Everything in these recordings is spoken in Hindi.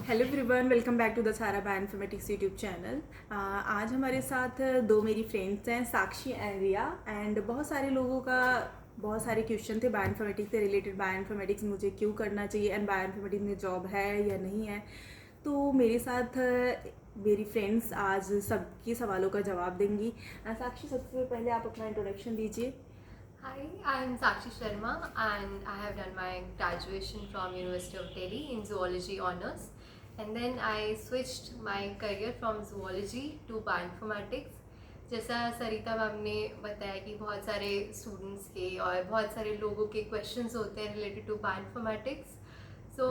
Hello everyone, welcome back to the Sara bioinformatics YouTube channel. आज हमारे साथ दो मेरी फ्रेंड्स हैं, साक्षी एंड रिया। एंड बहुत सारे लोगों का बहुत सारे क्वेश्चन थे बायोइन्फॉर्मेटिक्स से रिलेटेड। बायोइन्फॉर्मेटिक्स मुझे क्यों करना चाहिए एंड बायोइन्फॉर्मेटिक्स में जॉब है या नहीं है। तो मेरे साथ मेरी फ्रेंड्स आज सबके सवालों का जवाब देंगी। साक्षी, सबसे पहले आप अपना इंट्रोडक्शन दीजिए। Hi, I'm Sakshi Sharma and I have done my graduation from University of Delhi in zoology honors, and then I switched my career from zoology to bioinformatics. जैसा सरिता मैम ने बताया कि बहुत सारे स्टूडेंट्स के और बहुत सारे लोगों के क्वेश्चंस होते हैं रिलेटेड टू बायोइन्फॉर्मेटिक्स। सो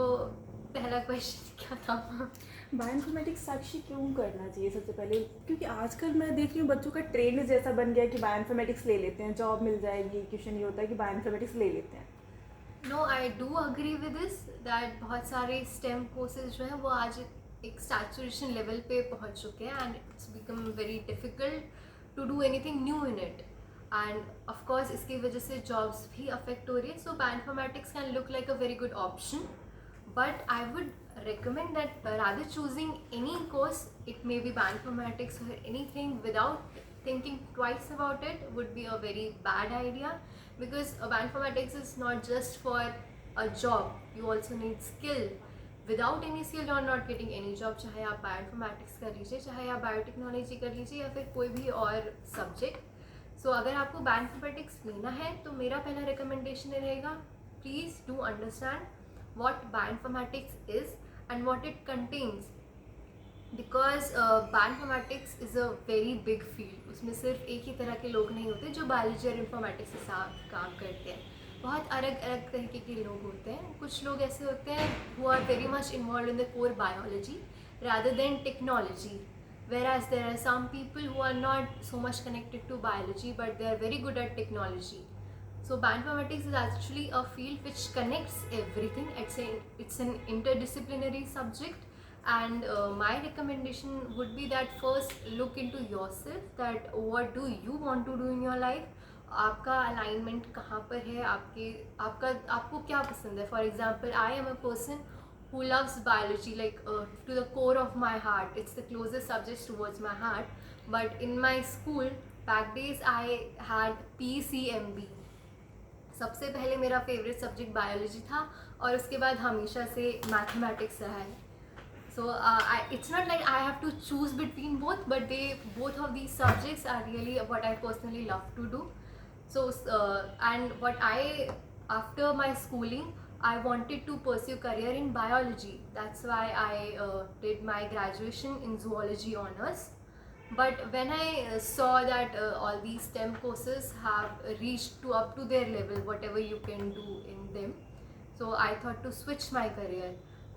पहला क्वेश्चन क्या था? बायोइन्फॉर्मेटिक्स साक्षी क्यों करना चाहिए सबसे पहले? क्योंकि आजकल मैं देख रही हूँ बच्चों का ट्रेंड जैसा बन गया कि बायोइन्फॉर्मेटिक्स ले लेते हैं, जॉब मिल जाएगी। क्वेश्चन ये होता है कि बायोइन्फॉर्मेटिक्स ले लेते हैं। No, I do agree with this that बहुत सारे स्टेम कोर्सेज जो हैं वो आज एक सैचुरेशन लेवल पे पहुंच चुके हैं and it's become very difficult to do anything new in it. And of course इसकी वजह से जॉब्स भी अफेक्ट हो रही है। So bioinformatics can look like a very good option, but I would recommend that rather choosing any course, it may be bioinformatics or anything, without thinking twice about it would be a very bad idea, because bioinformatics is not just for a job. You also need skill. Without any skill you're not getting any job, चाहे आप बायोइन्फॉर्मेटिक्स कर लीजिए, चाहे आप बायोटेक्नोलॉजी कर लीजिए या फिर कोई भी और सब्जेक्ट। सो अगर आपको बायोइन्फॉर्मेटिक्स लेना है तो मेरा पहला रिकमेंडेशन रहेगा, please do understand what bioinformatics is and what it contains, because bioinformatics is a very big field. उसमें सिर्फ एक ही तरह के लोग नहीं होते जो बायोलॉजी और इन्फॉर्मेटिक्स के साथ काम करते हैं। बहुत अलग अलग तरीके के लोग होते हैं। कुछ लोग ऐसे होते हैं who are very much involved in the core biology rather than technology, whereas there are some people who are not so much connected to biology but they are very good at technology. So bioinformatics is actually a field which connects everything. It's an interdisciplinary subject, and my recommendation would be that first look into yourself, that what do you want to do in your life. आपका अलाइनमेंट कहाँ पर है, आपको क्या पसंद है. For example, I am a person who loves biology like to the core of my heart. It's the closest subject towards my heart. But in my school back days I had PCMB. सबसे पहले मेरा फेवरेट सब्जेक्ट बायोलॉजी था और उसके बाद हमेशा से मैथमेटिक्स रहा है. So it's not like I have to choose between both, but both of these subjects are really what I personally love to do. So and what I, after my schooling, I wanted to pursue career in biology. That's why I did my graduation in zoology honors. But when I saw that all these STEM courses have reached to up to their level, whatever you can do in them, so I thought to switch my career.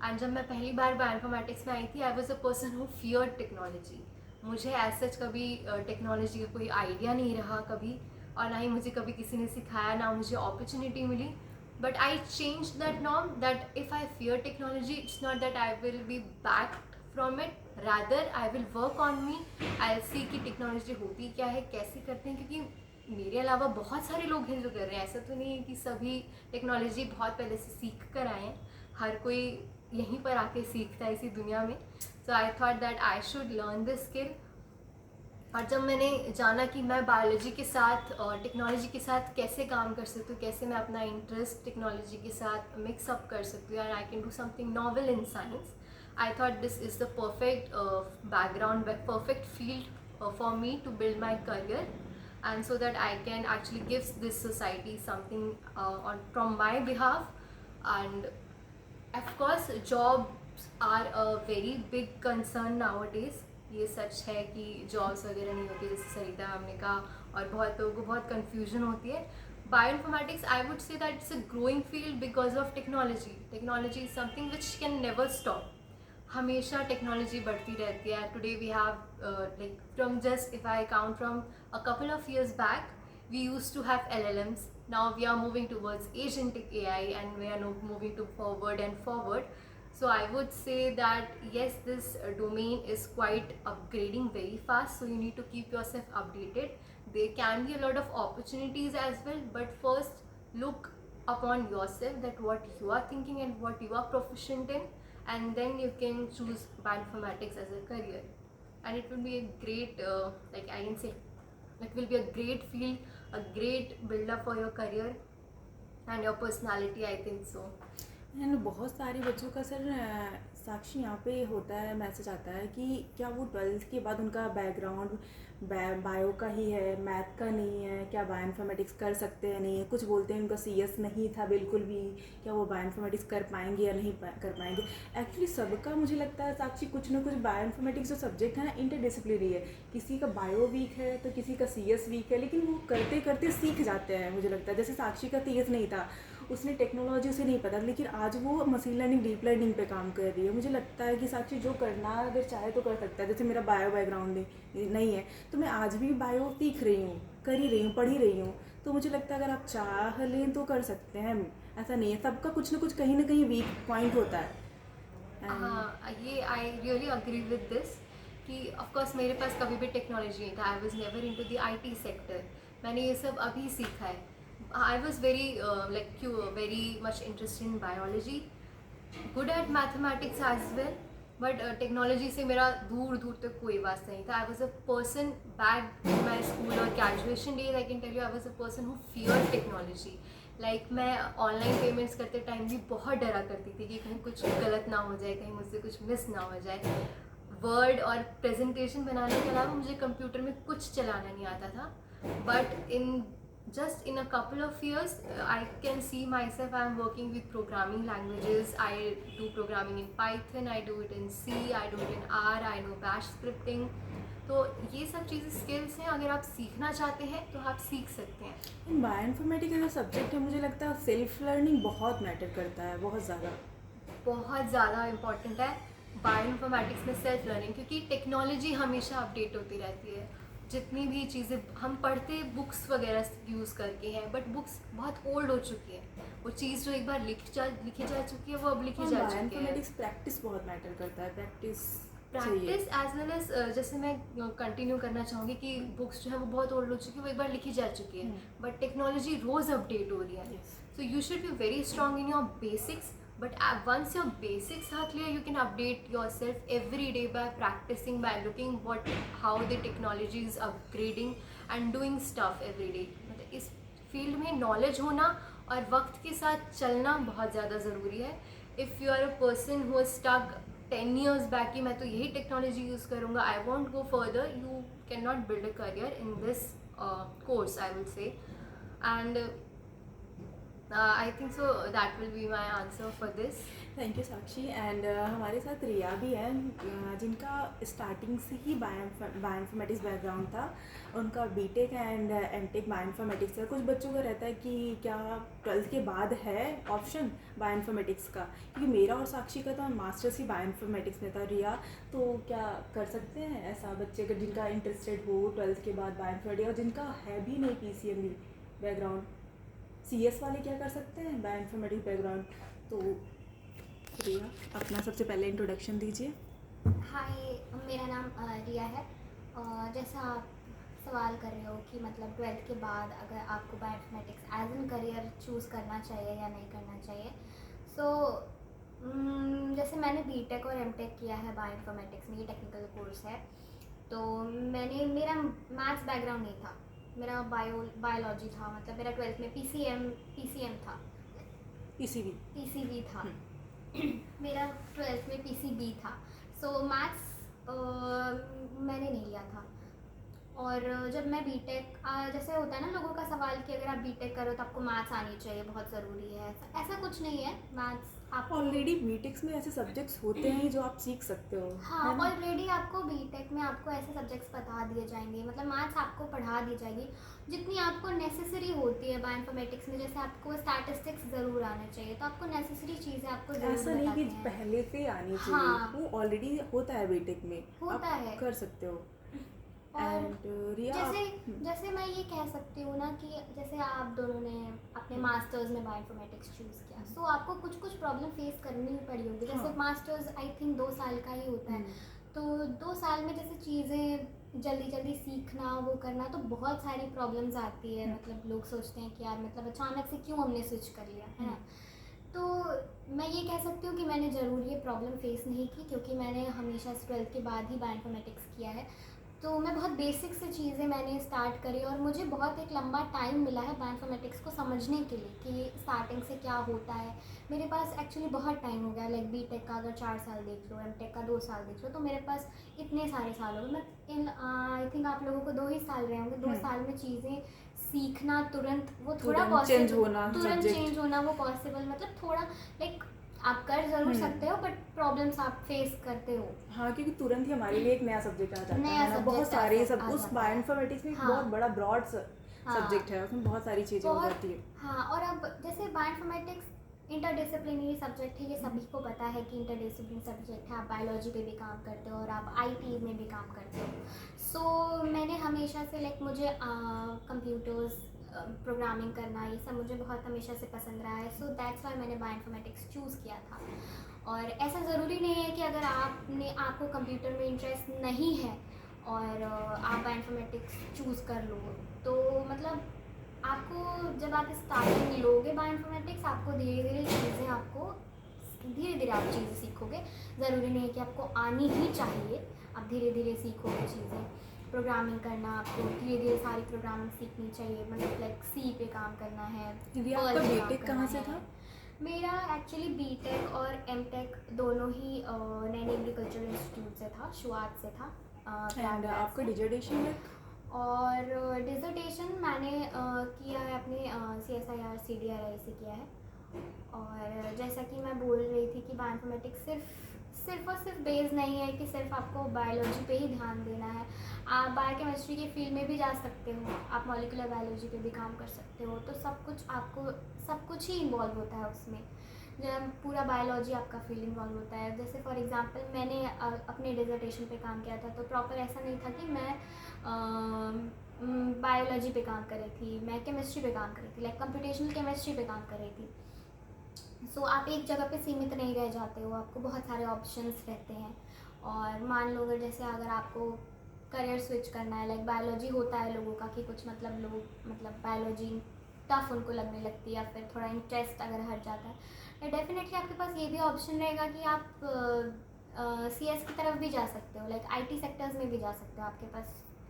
And जब मैं पहली बार बायोइन्फॉर्मेटिक्स में आई थी, I was a person who fear technology. मुझे एज सच कभी टेक्नोलॉजी का कोई आइडिया नहीं रहा कभी, और ना ही मुझे कभी किसी ने सिखाया, ना मुझे अपॉर्चुनिटी मिली. But I change that norm, that if I fear technology, it's not that I will be back from it, rather I will work on me. I see कि टेक्नोलॉजी होती क्या है, कैसे करते हैं, क्योंकि मेरे अलावा बहुत सारे लोग हैं जो कर रहे हैं. ऐसा तो नहीं है कि सभी टेक्नोलॉजी बहुत पहले से सीख कर आए हैं. हर कोई यहीं पर आके सीखता है इसी दुनिया में. So I thought that I should learn this skill. और जब मैंने जाना कि मैं बायोलॉजी के साथ और टेक्नोलॉजी के साथ कैसे काम कर सकती हूँ, कैसे मैं अपना इंटरेस्ट टेक्नोलॉजी के साथ मिक्सअप कर सकती हूँ, and I can do something novel in science, I thought this is the perfect background, perfect field for me to build my career, and so that I can actually give this society something from my behalf. And of course jobs are a very big concern nowadays. ये सच है कि जॉब्स वगैरह नहीं होती, जैसे सरिता मैम ने कहा, और बहुत लोगों को बहुत कन्फ्यूजन होती है. Bioinformatics, I would say that it's a growing field because of technology. Technology is something which can never stop. हमेशा टेक्नोलॉजी बढ़ती रहती है. Today we have like from just if I count from a couple of years back, we used to have LLMs. Now we are moving towards agentic AI, and we are moving to forward and forward. So I would say that yes, this domain is quite upgrading very fast, so you need to keep yourself updated. There can be a lot of opportunities as well, but first look upon yourself, that what you are thinking and what you are proficient in, and then you can choose bioinformatics as a career, and it will be a great like I can say it will be a great field, a great build up for your career and your personality, I think so. And बहुत सारे बच्चों का सर साक्षी यहाँ पे होता है, मैसेज आता है कि क्या वो 12th के बाद उनका बैकग्राउंड बायो का ही है, मैथ का नहीं है, क्या बायो इन्फॉर्मेटिक्स कर सकते हैं नहीं है, कुछ बोलते हैं उनका CS नहीं था बिल्कुल भी, क्या वो बायो इन्फॉर्मेटिक्स कर पाएंगे या नहीं कर पाएंगे। एक्चुअली सबका मुझे लगता है साक्षी कुछ ना कुछ बायो इन्फॉर्मेटिक्स जो सब्जेक्ट है ना इंटरडिसिप्लिनरी है, किसी का बायो वीक है तो किसी का CS वीक है, लेकिन वो करते करते सीख जाते हैं। मुझे लगता है जैसे साक्षी का CS नहीं था, उसने टेक्नोलॉजी उसे नहीं पता, लेकिन आज वो मशीन लर्निंग डीप लर्निंग पे काम कर रही है। मुझे लगता है कि साक्षी जो करना अगर चाहे तो कर सकता है। जैसे मेरा बायो बैकग्राउंड नहीं है तो मैं आज भी बायो सीख रही हूँ, कर ही रही हूँ, पढ़ ही रही हूँ। तो मुझे लगता है अगर आप चाह लें तो कर सकते हैं, ऐसा नहीं है, सबका कुछ ना कुछ कहीं ना कहीं वीक पॉइंट होता है। हाँ, ये I really agree with this कि ऑफकोर्स मेरे पास कभी भी टेक्नोलॉजी नहीं था, I was never into the IT sector, मैंने ये सब अभी सीखा है। I was very very much interested in biology, good at mathematics as well, but technology से मेरा दूर दूर तक कोई वास्ता नहीं था। I was a person back in my school or graduation days, I can tell you I was a person who feared technology. Like मैं ऑनलाइन पेमेंट्स करते टाइम भी बहुत डरा करती थी कि कहीं कुछ गलत ना हो जाए, कहीं मुझसे कुछ मिस ना हो जाए। वर्ड और प्रेजेंटेशन बनाने के अलावा मुझे कंप्यूटर में कुछ चलाना नहीं आता था, but just in a couple of years I can see myself I'm working with programming languages. I do programming in Python, I do it in C, I do it in R, I know bash scripting. तो ये सब चीज़ें स्किल्स हैं, अगर आप सीखना चाहते हैं तो आप सीख सकते हैं। बायो इन्फॉर्मेटिक्स का सब्जेक्ट है, मुझे लगता है सेल्फ लर्निंग बहुत मैटर करता है, बहुत ज़्यादा इम्पॉर्टेंट है बायो इन्फॉर्मेटिक्स में सेल्फ लर्निंग, क्योंकि टेक्नोलॉजी हमेशा अपडेट होती रहती है। जितनी भी चीज़ें हम पढ़ते बुक्स वगैरह यूज़ करके हैं, बट बुक्स बहुत ओल्ड हो चुकी है, वो चीज़ जो एक बार लिखी जा चुकी है वो अब लिखी जा चुकी है। प्रैक्टिस बहुत मैटर करता है, प्रैक्टिस एज वेल एज जैसे मैं कंटिन्यू करना चाहूँगी कि बुक्स जो है वो बहुत ओल्ड हो चुकी है, वो एक बार लिखी जा चुकी है, बट टेक्नोलॉजी रोज़ अपडेट हो रही है। So you should be very strong in your basics, but once your basics are clear, you can update yourself every day by practicing, by looking how the technology is upgrading and doing stuff every day. मतलब इस फील्ड में नॉलेज होना और वक्त के साथ चलना बहुत ज़्यादा ज़रूरी है। If you are a person who stuck 10 years back कि मैं तो यही टेक्नोलॉजी यूज़ करूँगा, I won't go further, you can not build a career in this course, I will say. And I think so that will be my answer for this. Thank you Sakshi. And हमारे साथ रिया भी है, जिनका स्टार्टिंग से ही बायो इन्फॉर्मेटिक्स बैकग्राउंड था, उनका BTech and MTech bio informatics है। कुछ बच्चों का रहता है कि क्या 12th के बाद है ऑप्शन बायो इन्फॉर्मेटिक्स का, क्योंकि मेरा और साक्षी का तो मास्टर्स ही बायो इन्फॉर्मेटिक्स में था। रिया, तो क्या कर सकते हैं ऐसा बच्चे अगर जिनका इंटरेस्टेड हो 12th के बाद बायो इन्फॉर्मेटिक्स, और जिनका है भी नहीं PCM बैकग्राउंड, CS वाले क्या कर सकते हैं बायो इन्फॉर्मेटिक्स बैकग्राउंड? तो रिया अपना सबसे पहले इंट्रोडक्शन दीजिए। हाय, मेरा नाम रिया है। और जैसा आप सवाल कर रहे हो कि मतलब 12th के बाद अगर आपको bioinformatics as an career choose करना चाहिए या नहीं करना चाहिए, सो जैसे मैंने BTech और MTech किया है बायो इन्फॉर्मेटिक्स में, ये टेक्निकल कोर्स है। तो मेरा मैथ्स बैकग्राउंड नहीं था, मेरा बायोलॉजी था, मतलब मेरा 12th में PCM था, PCB था। मेरा 12th में PCB था। सो मैथ्स मैंने नहीं लिया था। और जब मैं BTech, जैसे होता है ना लोगों का सवाल कि अगर आप BTech करो तो आपको मैथ्स आनी चाहिए, बहुत ज़रूरी है, ऐसा कुछ नहीं है। मैथ्स आप ऑलरेडी BTech में ऐसे सब्जेक्ट्स होते हैं जो आप सीख सकते हो। हाँ, ऑलरेडी आपको BTech में आपको ऐसे सब्जेक्ट्स बता दिए जाएंगे, मतलब मैथ्स आपको पढ़ा दी जाएगी जितनी आपको नेसेसरी होती है बायो इन्फॉर्मेटिक्स में। जैसे आपको स्टैटिस्टिक्स ज़रूर आना चाहिए, तो आपको नेसेसरी चीज़ें आपको ज़रूर ऐसा नहीं कि बताते हैं। पहले से आनी चाहिए। हाँ, वो ऑलरेडी होता है BTech में, होता आप है। कर सकते हो। और एंड रिया, जैसे मैं ये कह सकती हूँ ना कि जैसे आप दोनों ने अपने मास्टर्स में बायो इन्फॉर्मेटिक्स चूज़ किया, सो आपको कुछ प्रॉब्लम फेस करनी ही पड़ी होगी। जैसे हाँ। मास्टर्स आई थिंक 2 साल का ही होता है, तो 2 साल में जैसे चीज़ें जल्दी सीखना, वो करना, तो बहुत सारी प्रॉब्लम्स आती है। मतलब लोग सोचते हैं कि यार मतलब अचानक से क्यों हमने स्विच कर लिया, है ना। तो मैं ये कह सकती हूँ कि मैंने ज़रूर ये प्रॉब्लम फेस नहीं की, क्योंकि मैंने हमेशा 12th के बाद ही बायोइन्फॉर्मेटिक्स किया है। तो मैं बहुत बेसिक से चीज़ें मैंने स्टार्ट करी और मुझे बहुत एक लंबा टाइम मिला है बायोइन्फॉर्मेटिक्स को समझने के लिए कि स्टार्टिंग से क्या होता है। मेरे पास एक्चुअली बहुत टाइम हो गया, लाइक बीटेक का अगर 4 साल देख लो, एमटेक का 2 साल देख लो, तो मेरे पास इतने सारे साल हो गए। मैं आई थिंक आप लोगों को 2 ही साल रहे होंगे, 2 साल में चीज़ें सीखना तुरंत वो थोड़ा तुरंत चेंज पॉसिबल, होना तुरंत सब्जेक्ट। चेंज होना वो पॉसिबल, मतलब थोड़ा लाइक आप कर ज़रूर सकते हो, बट प्रॉब्लम्स आप फेस करते हो। हाँ, क्योंकि तुरंत ही हमारे लिए एक नया सब्जेक्ट आ जाता नया है ना, बहुत subject सारे आ सब उस जाता है। बायोइन्फॉर्मेटिक्स में एक हाँ। बहुत बड़ा ब्रॉड हाँ। सब्जेक्ट है, उसमें बहुत सारी चीज़ें हो बहुत, जाती है। हाँ। और अब जैसे बायोइन्फॉर्मेटिक्स इंटरडिसिप्लिनरी सब्जेक्ट है, ये सभी को पता है कि इंटरडिसिप्लिनरी सब्जेक्ट है। आप बायोलॉजी पे भी काम करते हो और आप आईटी में भी काम करते हो। सो मैंने हमेशा से लाइक मुझे कंप्यूटर्स प्रोग्रामिंग करना ये सब मुझे बहुत हमेशा से पसंद रहा है। सो दैट्स वाई मैंने बायोइन्फॉर्मेटिक्स चूज़ किया था। और ऐसा ज़रूरी नहीं है कि अगर आपको कंप्यूटर में इंटरेस्ट नहीं है और आप बायोइन्फॉर्मेटिक्स चूज़ कर लो, तो मतलब आपको जब आप स्टार्टिंग में लोगे बायोइन्फॉर्मेटिक्स, आपको धीरे धीरे चीज़ें आप चीज़ें सीखोगे। ज़रूरी नहीं है कि आपको आनी ही चाहिए, आप धीरे धीरे सीखोगे चीज़ें। प्रोग्रामिंग करना आपको धीरे धीरे सारी प्रोग्रामिंग सीखनी चाहिए, मतलब लाइक सी पे काम करना है, रिया, Perl आपका पे काम बीटेक करना कहाँ से है। था? मेरा एक्चुअली बीटेक और एमटेक दोनों ही नैनी एग्रीकल्चरल इंस्टीट्यूट से था, शुआत से था, एंड आपका डिजर्टेशन में? और डिजर्टेशन मैंने किया है अपने CSIR CDRI से किया है। और जैसा कि मैं बोल रही थी कि बायोइन्फॉर्मेटिक्स सिर्फ और सिर्फ बेस नहीं है कि सिर्फ आपको बायोलॉजी पे ही ध्यान देना है। आप बायोकेमिस्ट्री के फील्ड में भी जा सकते हो, आप मॉलिक्यूलर बायोलॉजी पे भी काम कर सकते हो। तो सब कुछ ही इन्वॉल्व होता है उसमें, जब पूरा बायोलॉजी आपका फील्ड इन्वॉल्व होता है। जैसे फॉर एग्जांपल मैंने अपने डिजर्टेशन पे काम किया था, तो प्रॉपर ऐसा नहीं था कि मैं बायोलॉजी पे काम कर रही थी, मैं केमिस्ट्री पे काम कर रही थी, लाइक कंप्यूटेशनल केमिस्ट्री पे काम कर रही थी। सो आप एक जगह पे सीमित नहीं रह जाते हो, आपको बहुत सारे ऑप्शंस रहते हैं। और मान लो अगर आपको करियर स्विच करना है, लाइक बायोलॉजी होता है लोगों का कि कुछ मतलब बायोलॉजी टफ उनको लगने लगती है, या फिर थोड़ा इंटरेस्ट अगर हट जाता है, डेफिनेटली आपके पास ये भी ऑप्शन रहेगा कि आप CS की तरफ भी जा सकते हो, लाइक IT सेक्टर्स में भी जा सकते हो। आपके पास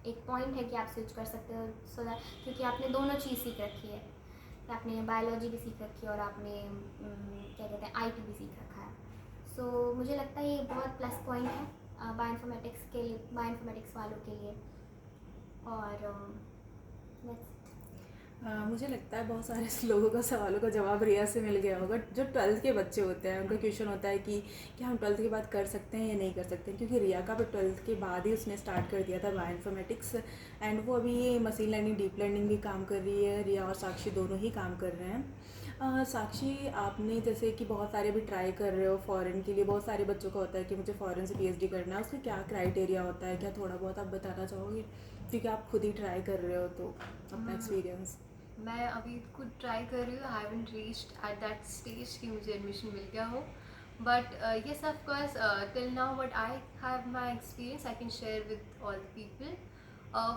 एक पॉइंट है कि आप स्विच कर सकते हो, सो दैट क्योंकि आपने दोनों चीज़ सीख रखी है, आपने बायोलॉजी भी सीख रखी है और आपने क्या कहते हैं IT भी सीख रखा है। सो मुझे लगता है ये बहुत प्लस पॉइंट है बायोइन्फॉर्मेटिक्स वालों के लिए। और मुझे लगता है बहुत सारे लोगों का सवालों का जवाब रिया से मिल गया होगा। जो 12th के बच्चे होते हैं उनका क्वेश्चन होता है कि क्या हम 12th के बाद कर सकते हैं या नहीं कर सकते हैं, क्योंकि रिया का भी 12th के बाद ही उसने स्टार्ट कर दिया था बायोइन्फॉर्मेटिक्स, एंड वो अभी मशीन लर्निंग डीप लर्निंग भी काम कर रही है। रिया और साक्षी दोनों ही काम कर रहे हैं। साक्षी, आपने जैसे कि बहुत सारे भी ट्राई कर रहे हो फॉरेन के लिए, बहुत सारे बच्चों का होता है कि मुझे फॉरेन से PhD करना है, उसमें क्या क्राइटेरिया होता है, क्या थोड़ा बहुत आप बताना चाहोगे, क्योंकि आप खुद ही ट्राई कर रहे हो तो अपना एक्सपीरियंस। मैं अभी खुद ट्राई कर रही हूँ, I haven't reached at that stage कि मुझे एडमिशन मिल गया हो, but yes of course till now what I have my experience I can share with all people.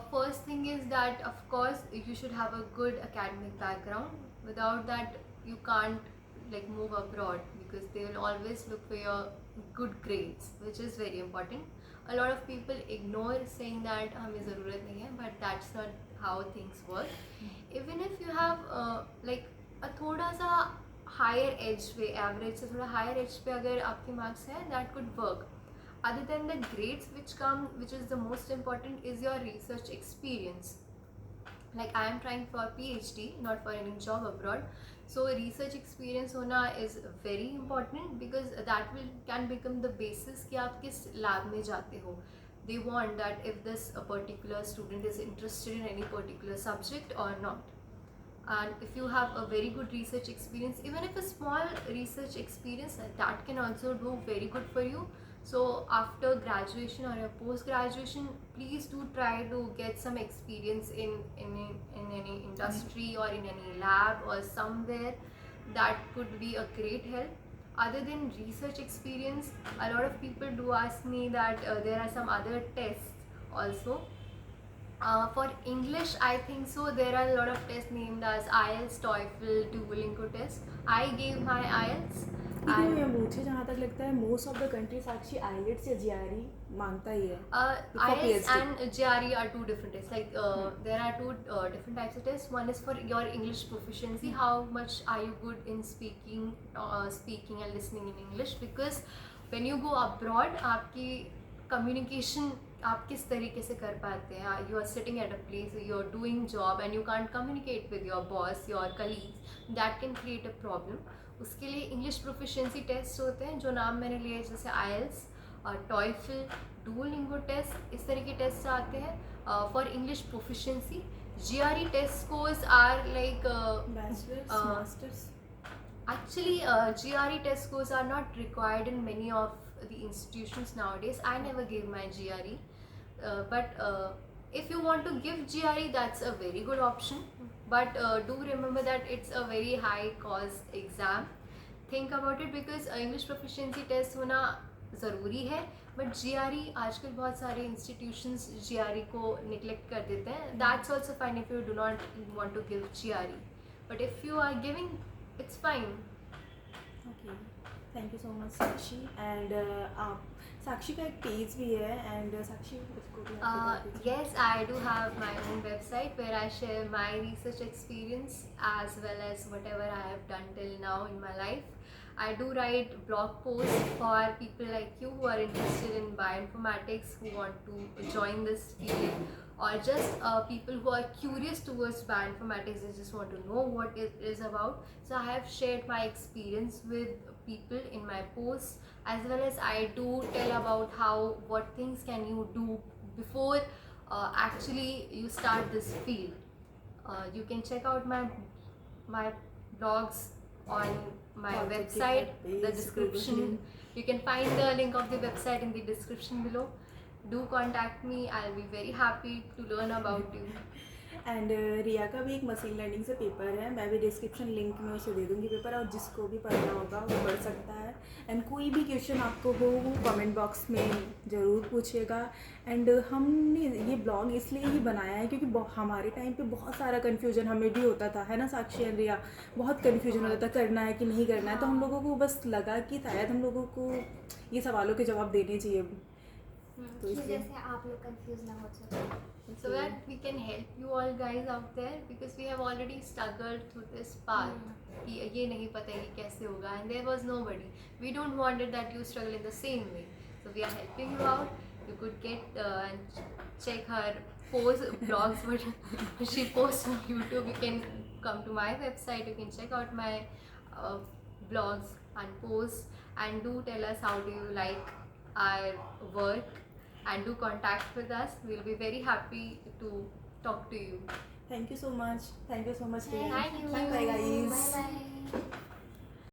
First thing is that of course you should have a good academic background. Without that you can't like move abroad, because they will always look for your good grades, which is very important. A lot of people ignore saying that हमें ज़रूरत नहीं है, but that's not how things work. Even if you have like a थोड़ा सा higher edge पे, average से थोड़ा higher edge पे अगर आपके marks हैं, that could work. Other than the grades which come, which is the most important, is your research experience. Like I am trying for PhD, not for any job abroad. So research experience hona is very important, because that can become the basis कि आप किस lab में जाते हो. They want that if this a particular student is interested in any particular subject or not. And if you have a very good research experience, even if a small research experience, that can also do very good for you. So after graduation or post graduation, please do try to get some experience in any industry or in any lab or somewhere. That could be a great help. Other than research experience, a lot of people do ask me that there are some other tests also. For English, I think so. There are a lot of tests named as IELTS, TOEFL, Duolingo test. I gave my IELTS. लेकिन मुझे जहाँ तक लगता है most of the country Sakshi IELTS या जीआरई मांगता ही है for IELTS PhD. and GRE are two different tests. Like there are two different types of tests. One is for your English proficiency. How much are you good in speaking and listening in English? Because when you go abroad, आपकी communication आप किस तरीके से कर पाते हैं. You are sitting at a place, you are doing job and you can't communicate with your boss, your colleagues. That can create a problem. उसके लिए इंग्लिश प्रोफिशिएंसी टेस्ट होते हैं जो नाम मैंने लिए, जैसे आईएल्स और टॉयफल, डुओलिंगो टेस्ट, इस तरह के टेस्ट आते हैं for English proficiency. GRE test scores are like bachelors masters. actually GRE test scores are not required in many of the institutions nowadays. I never gave my GRE, but if you want to give GRE, that's a very good option. But do remember that it's a very high cost exam. Think about it, because English proficiency test होना ज़रूरी है, बट GRE आजकल बहुत सारे institutions GRE को neglect कर देते हैं. That's also fine if you do not want to give GRE, but if you are giving, it's fine. Okay, thank you so much Sakshi. And आप साक्षी का एक पेज भी है, एंड साक्षी उसको भी आप बता दीजिए. Yes, I do have my own website where I share my research experience as well as whatever I have done till now in my life. I do write blog posts for people like you who are interested in bioinformatics, who want to join this field, or just people who are curious towards bioinformatics. They just want to know what it is about. So I have shared my experience with people in my posts, as well as I do tell about what things can you do before actually you start this field. You can check out my blogs on my Or the website, GitHub the page, description. Google. You can find the link of the website in the description below. Do contact me. I'll be very happy to learn about you. And Riya का भी एक मशीन लर्निंग से पेपर है. मैं भी डिस्क्रिप्शन लिंक में उसे दे दूँगी पेपर, और जिसको भी पढ़ना होगा वो पढ़ सकता है. एंड कोई भी क्वेश्चन आपको हो वो कमेंट बॉक्स में ज़रूर पूछिएगा. एंड हमने ये ब्लॉग इसलिए ही बनाया है क्योंकि हमारे टाइम पे बहुत सारा कन्फ्यूजन हमें भी होता था, है ना साक्षी एंड रिया? बहुत कन्फ्यूजन होता था, करना है कि नहीं करना है. तो हम लोगों को बस लगा कि शायद हम लोगों को ये सवालों के जवाब देने चाहिए. तो कि इसलिए जैसे आप लोग कंफ्यूज ना हो सके. So that we can help you all guys out there, because we have already struggled through this path. कि ये नहीं पता है कि कैसे होगा, and there was nobody. We don't want it that you struggle in the same way. So we are helping you out. You could get and check her blogs what she posts on YouTube. You can come to my website. You can check out my blogs and posts, and do tell us how do you like our work. And do contact with us. We'll be very happy to talk to you. Thank you so much. Thank you so much. Thank you. Bye guys. Bye bye.